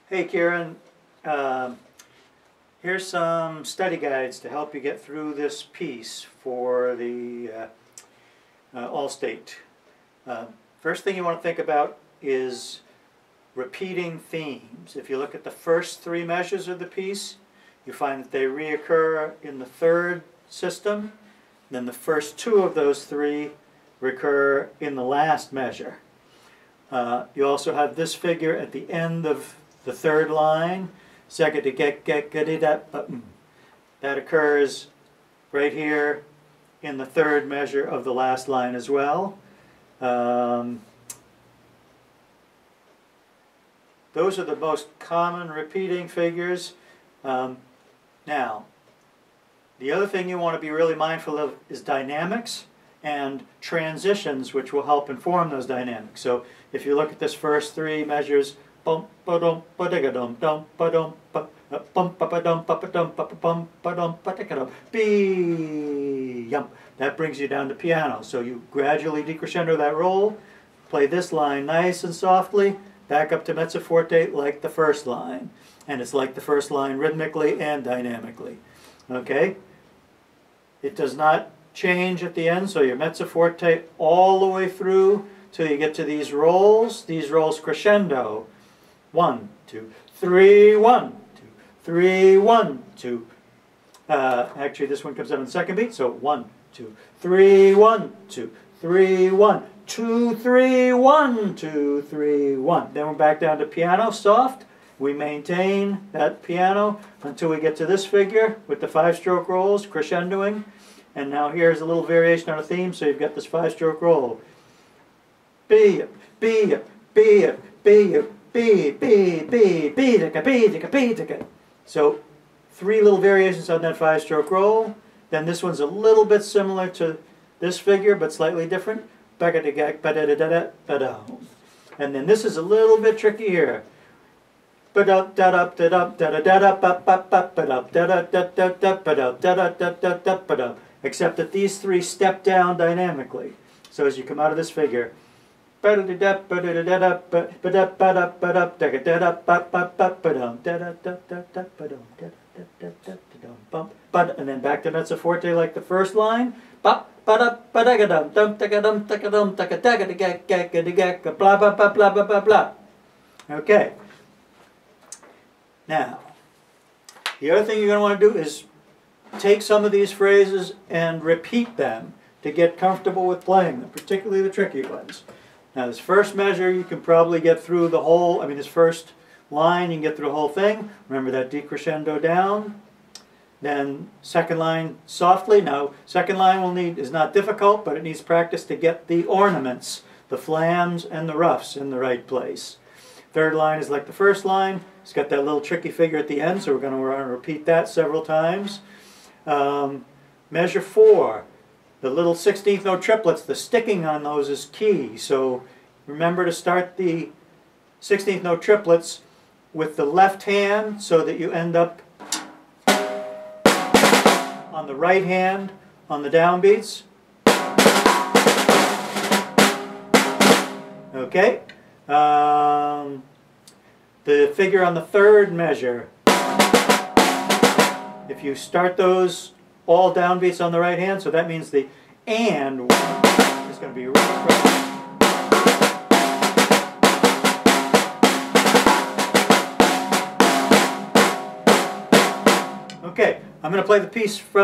Hey Kieran, um, here's some study guides to help you get through this piece for the Allstate. First thing you want to think about is repeating themes. If you look at the first three measures of the piece, you find that they reoccur in the third system. Then the first two of those three recur in the last measure. You also have this figure at the end of the third line. That occurs right here in the third measure of the last line as well. Those are the most common repeating figures. Now, the other thing you want to be really mindful of is dynamics and transitions, which will help inform those dynamics. So if you look at this first three measures, that brings you down to piano. So you gradually decrescendo that roll, play this line nice and softly, back up to mezzo forte like the first line. And it's like the first line rhythmically and dynamically. Okay? It does not change at the end, so your mezzo forte all the way through till you get to these rolls crescendo. 1, 2, 3, 1, 2, 3, 1, 2. Actually, this one comes out on the second beat, so 1, 2, 3, 1, 2, 3, 1, 2, 3, 1, 2, 3, 1. Then we're back down to piano, soft. We maintain that piano until we get to this figure with the 5-stroke rolls, crescendoing. And now here's a little variation on a theme, so you've got this 5-stroke roll. B, B, B, B, B, B, B, B, so 3 little variations on that 5-stroke roll. Then this one's a little bit similar to this figure, but slightly different. And then this is a little bit tricky here. Except that these 3 step down dynamically. So as you come out of this figure, and then back to mezzo forte like the first line. Okay. Now, the other thing you're going to want to do is take some of these phrases and repeat them to get comfortable with playing them, particularly the tricky ones. Now this first measure you can probably get through the whole, this first line you can get through the whole thing. Remember that decrescendo down. Then second line softly. Now second line is not difficult, but it needs practice to get the ornaments, the flams and the ruffs in the right place. Third line is like the first line. It's got that little tricky figure at the end, so we're going to repeat that several times. Measure 4, the little 16th note triplets, the sticking on those is key. So remember to start the 16th note triplets with the left hand so that you end up on the right hand on the downbeats. Okay? The figure on the third measure, if you start those all downbeats on the right hand, so that means the and is going to be right. Okay, I'm going to play the piece from